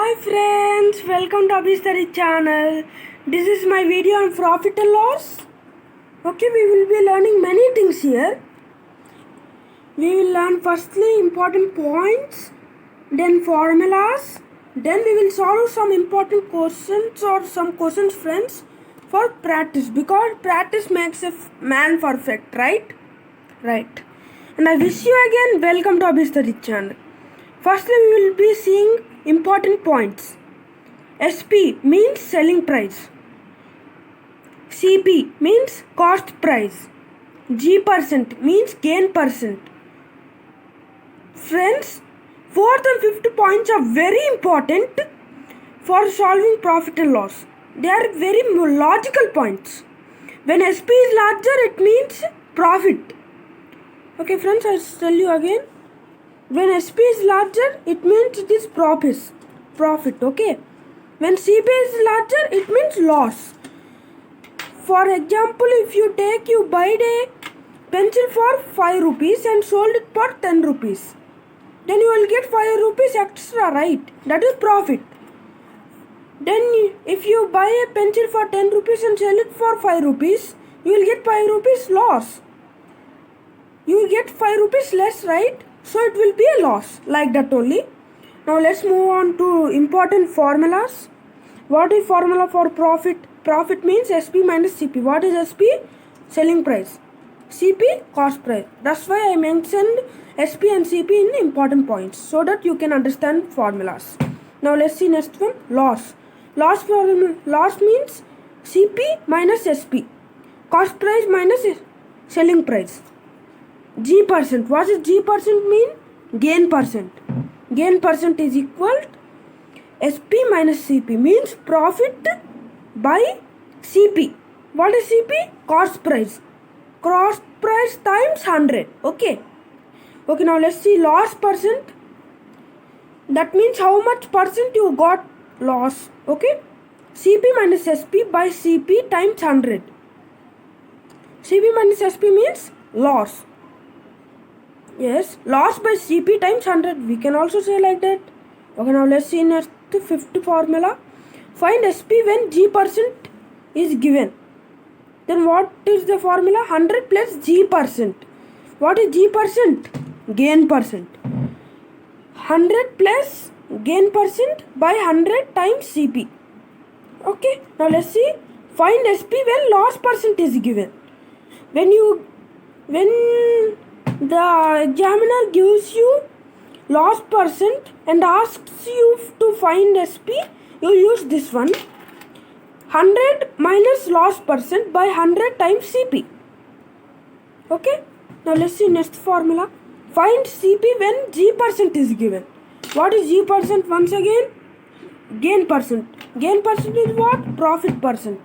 Hi friends, welcome to Abhi Study channel. This is my video on profit and loss. Okay, we will be learning many things here. We will learn firstly important points, then formulas, then we will solve some important questions or some questions friends for practice, because practice makes a man perfect, right? Right. And I wish you again welcome to Abhi Study channel. Firstly, we will be seeing important points. SP means selling price. CP means cost price. G% means gain percent. Friends, fourth and fifth points are very important for solving profit and loss. They are very logical points. When SP is larger, it means profit. Okay friends, I'll tell you again. When SP is larger, it means it is profit. Okay. When CP is larger, it means loss. For example, if you buy a pencil for 5 rupees and sold it for 10 rupees, then you will get 5 rupees extra, right? That is profit. Then if you buy a pencil for 10 rupees and sell it for 5 rupees, you will get 5 rupees loss. You will get 5 rupees less, right? So it will be a loss, like that only. Now let's move on to important formulas. What is formula for profit? Profit means SP minus CP. What is SP? Selling price. CP? Cost price. That's why I mentioned SP and CP in important points, so that you can understand formulas. Now let's see next one. Loss. Loss means CP minus SP. Cost price minus selling price. G%. What does G% mean? Gain percent. Gain percent is equal to SP minus CP, means profit by CP. What is CP? Cost price. Cost price times 100. Okay. Okay, now let's see loss percent. That means how much percent you got loss. Okay. CP minus SP by CP times 100. CP minus SP means loss. Yes, loss by CP times 100. We can also say like that. Okay, now let's see next fifth formula. Find SP when G% is given. Then what is the formula? 100 plus G%. What is G%? Gain percent. 100 plus gain percent by 100 times CP. Okay, now let's see. Find SP when loss percent is given. When the examiner gives you loss percent and asks you to find SP, you use this one. 100 minus loss percent by 100 times CP. Okay. Now let's see next formula. Find CP when G% is given. What is G% once again? Gain percent. Gain percent is what? Profit percent.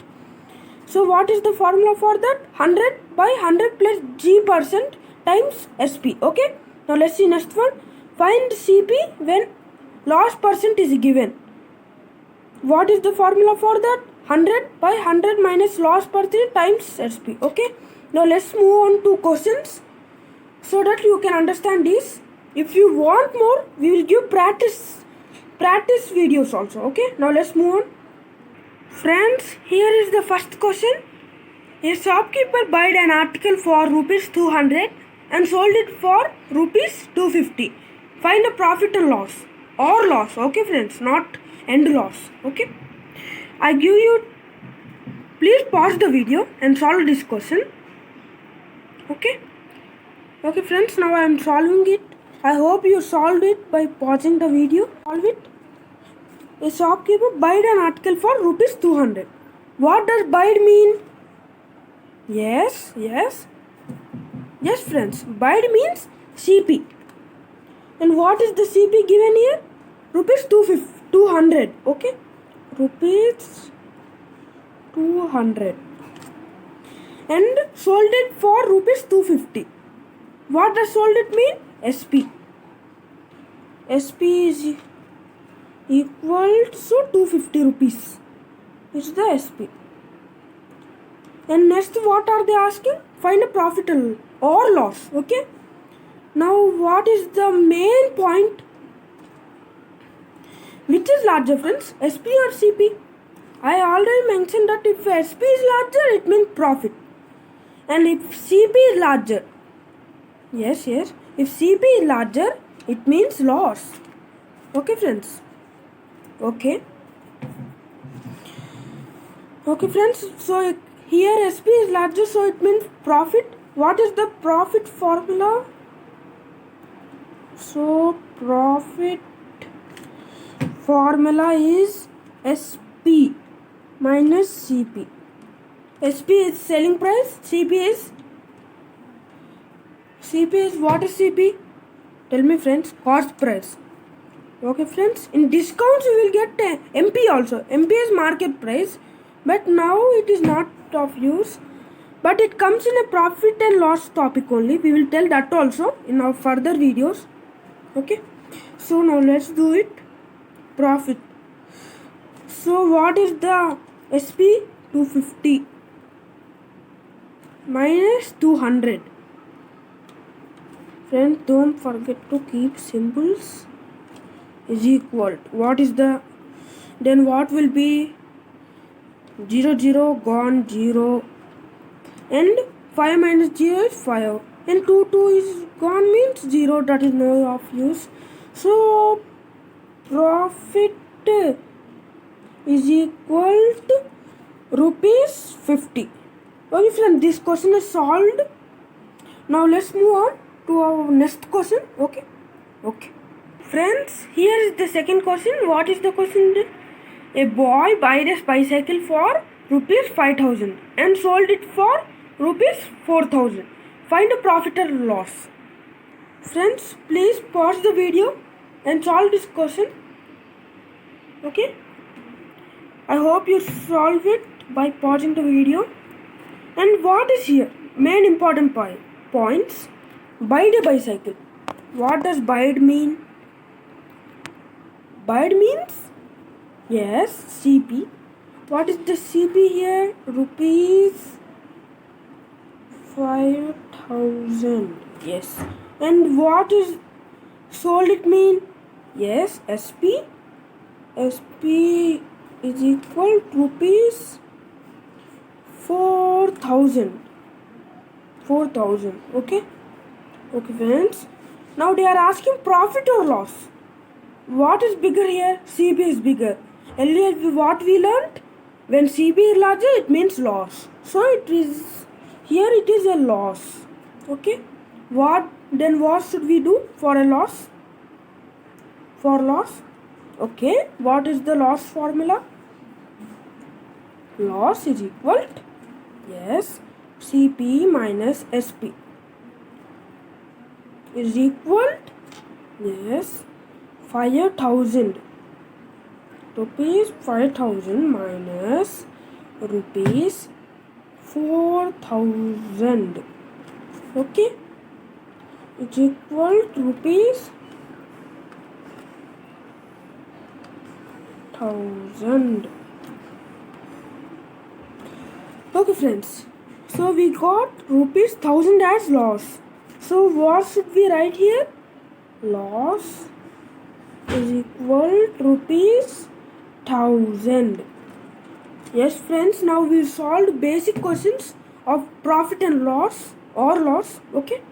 So what is the formula for that? 100 by 100 plus G% times SP. Okay. Now let's see next one. Find CP when loss percent is given. What is the formula for that? 100 by 100 minus loss percent times SP. Okay. Now let's move on to questions, so that you can understand this. If you want more, we will give practice videos also. Okay. Now let's move on. Friends, here is the first question. A shopkeeper bought an article for rupees 200 and sold it for rupees 250. Find a profit and loss, or loss. Okay friends, not end loss. Okay, I give you, please pause the video and solve this question. Okay friends, now I am solving it. I hope you solved it by pausing the video. Solve it. A shopkeeper bought an article for rupees 200. What does bought mean? Yes friends, bought means CP. And what is the CP given here? Rupees 200. Okay, rupees 200. And sold it for rupees 250. What does sold it mean? SP. SP is equal to 250 rupees. It's the SP. And next, what are they asking? Find a profit or loss. Okay. Now what is the main point? Which is larger, friends? SP or CP? I already mentioned that if SP is larger, it means profit. And if CP is larger, yes, if CP is larger, it means loss. Okay, friends. Okay, friends. So here SP is larger, so it means profit. What is the profit formula? So profit formula is SP minus CP. SP is selling price. CP is what is CP? Tell me, friends. Cost price. Okay, friends. In discounts, you will get MP also. MP is market price, but now it is not of use. But it comes in a profit and loss topic only. We will tell that also in our further videos. Okay. So now let's do it. Profit. So what is the SP? 250 minus 200. Friends, don't forget to keep symbols is equal. What is the, then what will be 0 0 gone 0 and 5 minus 0 is 5 and 2 is gone means 0, that is no of use. So profit is equal to rupees 50. Okay, friends, this question is solved. Now let's move on to our next question. Okay. Friends, here is the second question. What is the question? A boy bought a bicycle for rupees 5,000 and sold it for rupees 4,000. Find a profit or loss. Friends, please pause the video and solve this question. Okay. I hope you solve it by pausing the video. And what is here? Main important points. Buy a bicycle. What does buy mean? Buy means, yes, CP. What is the CP here? Rupees 5,000. Yes. And what is sold it mean? Yes, SP. SP is equal to rupees 4,000. Okay, friends. Now they are asking profit or loss. What is bigger here? CP is bigger. Earlier what we learned? When CP is larger, it means loss. So it is here. It is a loss. Okay. What should we do for a loss? For loss. Okay. What is the loss formula? Loss is equal to, yes, CP minus SP is equal to, yes, 5,000 rupees 5,000 minus rupees 4,000. Okay, it's equal to rupees 1,000. Okay, friends. So we got rupees 1,000 as loss. So what should we write here? Loss is equal to rupees 1,000. Yes, friends. Now we solved basic questions of profit and loss or loss. Okay,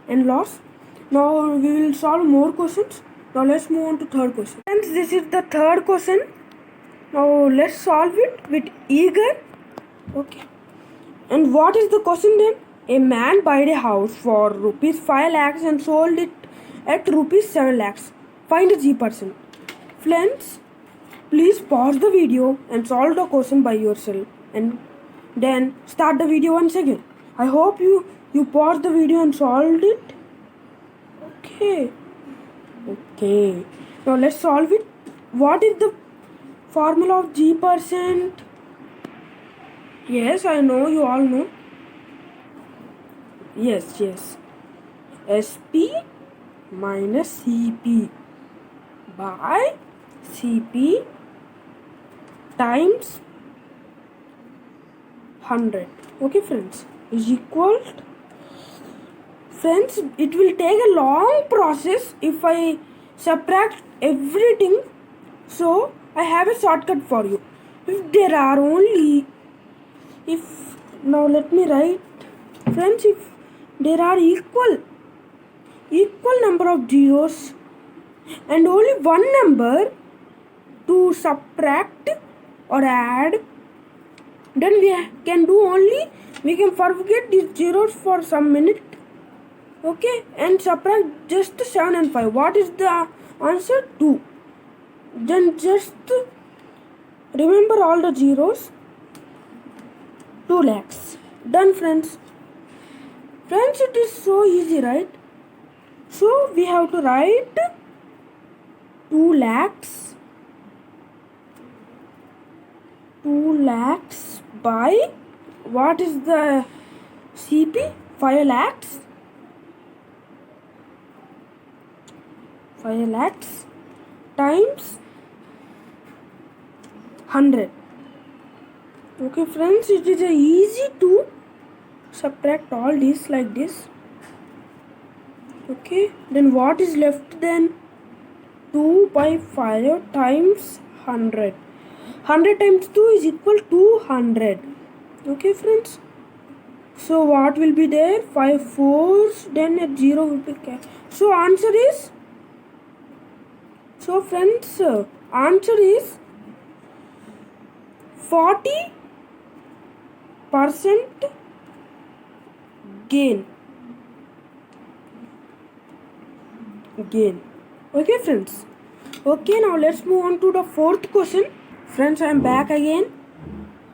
and loss. Now we will solve more questions. Now let's move on to third question. Friends, this is the third question. Now let's solve it with eager. Okay. And what is the question then? A man bought a house for rupees 5 lakhs and sold it at rupees 7 lakhs. Find a G%. Friends, please pause the video and solve the question by yourself and then start the video once again. I hope you paused the video and solved it. Okay. Now let's solve it. What is the formula of G%? Yes, I know, you all know. Yes. SP minus CP by CP times 100. Okay, friends, is equal to, friends, it will take a long process if I subtract everything So I have a shortcut for you. If there are only, if now let me write, friends, if there are equal number of zeros and only one number to subtract or add, then we can do only, we can forget these zeros for some minute, okay, and subtract just 7 and 5. What is the answer? 2. Then just remember all the zeros. 2 lakhs. Done, friends. Friends, it is so easy, right? So we have to write 2 lakhs. 2 lakhs by, what is the CP? 5 lakhs. 5 lakhs times 100. Okay, friends, it is easy to subtract all this like this. Okay, then what is left then? 2 by 5 times 100. 100 times 2 is equal to 100. Okay, friends. So what will be there? 5 4s, then a 0 will be kept. So answer is, so friends, answer is 40% gain. Okay, friends. Okay, now let's move on to the fourth question. Friends, I am back again.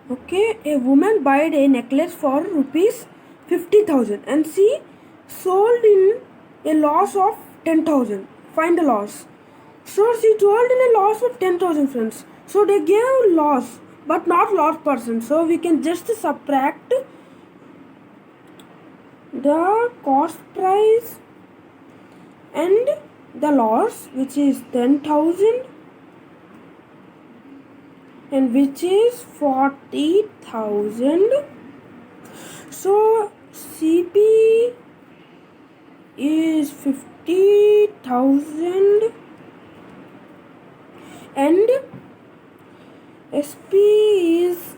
Okay, a woman bought a necklace for rupees 50,000 and she sold in a loss of 10,000. Find the loss. So she sold in a loss of 10,000, friends. So they gave loss, but not loss percent. So we can just subtract the cost price and the loss, which is 10,000 and which is 40,000. So CP is 50,000 and SP is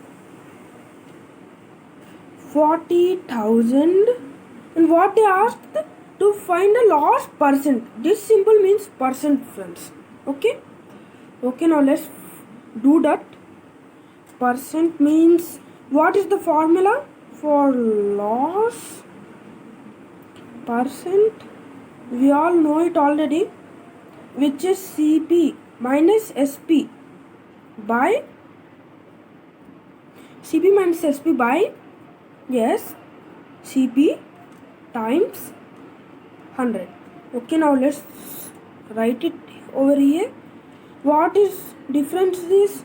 40,000. And what they asked, to find the loss percent. This symbol means percent, friends. Okay, now let's do that. Percent means, what is the formula for loss percent? We all know it already, which is CP minus SP by yes, CP times 100. Okay, now let's write it over here. What is difference is,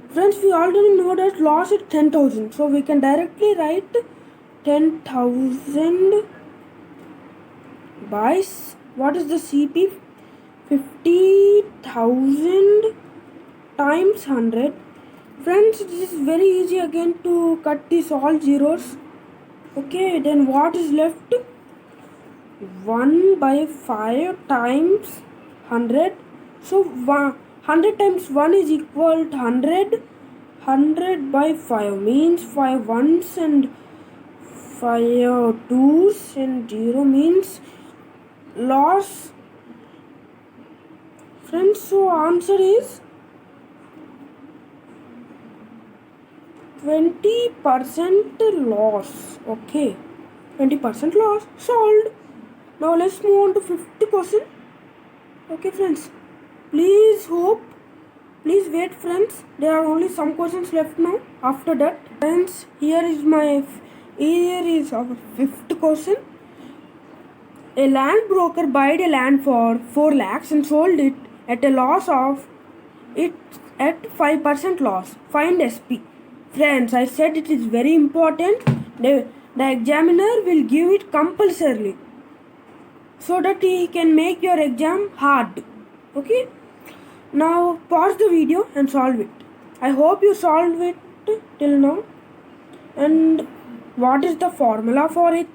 friends, we already know that loss is 10,000, so we can directly write 10,000 by, what is the CP? 50,000 times 100. Friends, this is very easy again to cut these all zeros. Okay, then what is left? 1 by 5 times 100. So 100 times 1 is equal to 100. 100 by 5 means 5 ones and 5 twos and 0 means loss. Friends, so answer is 20% loss. Okay, 20% loss, solved. Now let's move on to fifth question. Okay, friends, please wait, friends. There are only some questions left now. After that, friends, here is our fifth question. A land broker bought a land for 4 lakhs and sold it at a loss of it at 5% loss. Find SP. Friends, I said it is very important. The examiner will give it compulsorily, so that he can make your exam hard. Okay, now pause the video and solve it. I hope you solved it till now. And what is the formula for it?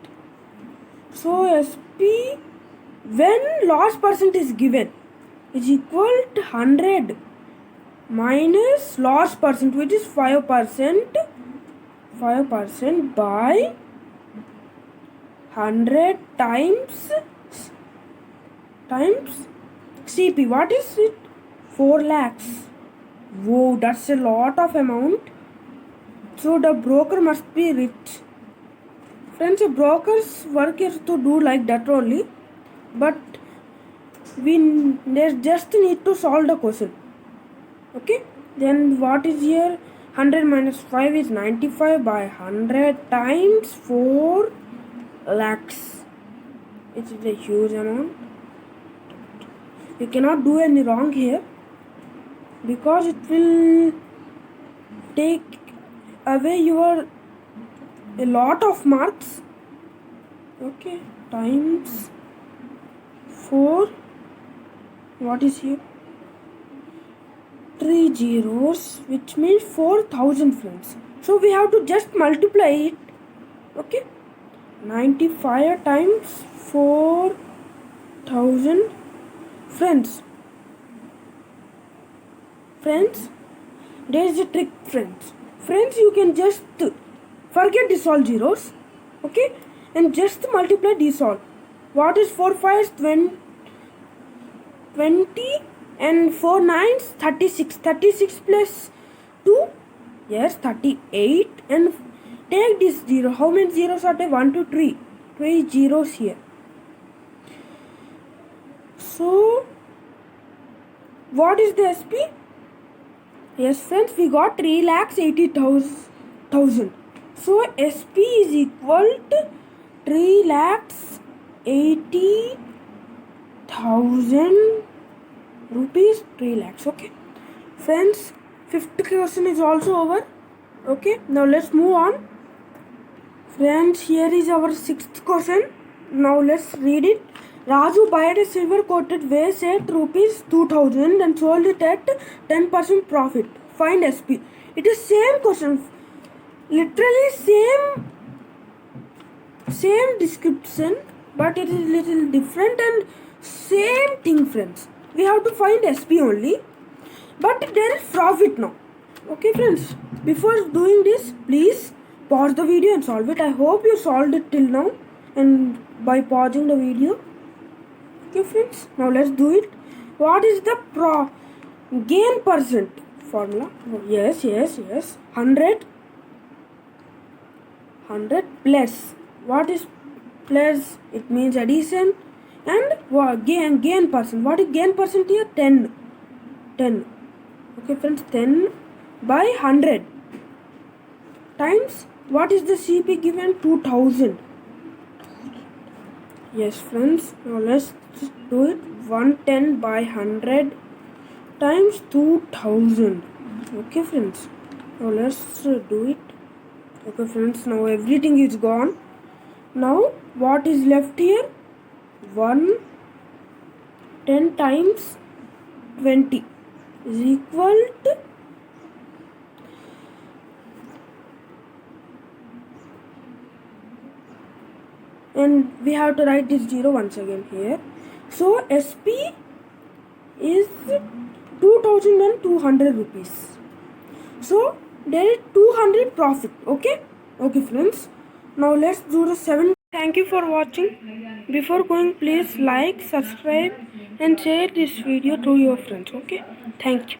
So SP, when loss percent is given, is equal to 100 minus loss percent, which is 5%, 5% by 100 times CP. What is it? 4 lakhs. Whoa, that's a lot of amount. So the broker must be rich. Friends, a broker's work is to do like that only. But we just need to solve the question. Okay. Then what is here? 100 minus 5 is 95 by 100 times 4 lakhs. It is a huge amount. You cannot do any wrong here because it will take away your a lot of marks. Okay, times 4. What is here? 3 zeros, which means 4,000, friends. So we have to just multiply it. Okay, 95 times 4,000. Friends, there is a trick, friends. You can just forget these all zeros, okay, and just multiply these all. What is 4 5s 20 and 4 9s 36. 36 plus 2, yes, 38. And take this zero. How many zeros are there? 1 2 3. 3 zeros here. So what is the SP? Yes, friends, we got 3,80,000. So SP is equal to 3,80,000 rupees. 3 lakhs. Okay, friends, fifth question is also over. Okay, now let's move on. Friends, here is our sixth question. Now let's read it. Raju bought a silver coated vase at rupees 2,000 and sold it at 10% profit. Find SP. It is same question. Literally same description, but it is little different and same thing, friends. We have to find SP only, but there is profit now. Okay, friends, before doing this, please pause the video and solve it. I hope you solved it till now and by pausing the video. Okay, friends, now let's do it. What is the gain percent formula? Yes. 100 plus. What is plus? It means addition. And gain percent. What is gain percent here? 10. Okay, friends, 10 by 100 times. What is the CP given? 2,000. Yes, friends, now let's do it. 110 by 100 times 2,000. Okay, friends, now let's do it. Okay, friends, now everything is gone. Now what is left here? 110 times 20 is equal to and we have to write this 0 once again here. So SP is 2,200 rupees. So there is 200 profit. Okay, friends, now let's do the 7. Thank you for watching. Before going, please like, subscribe and share this video to your friends. Okay, thank you.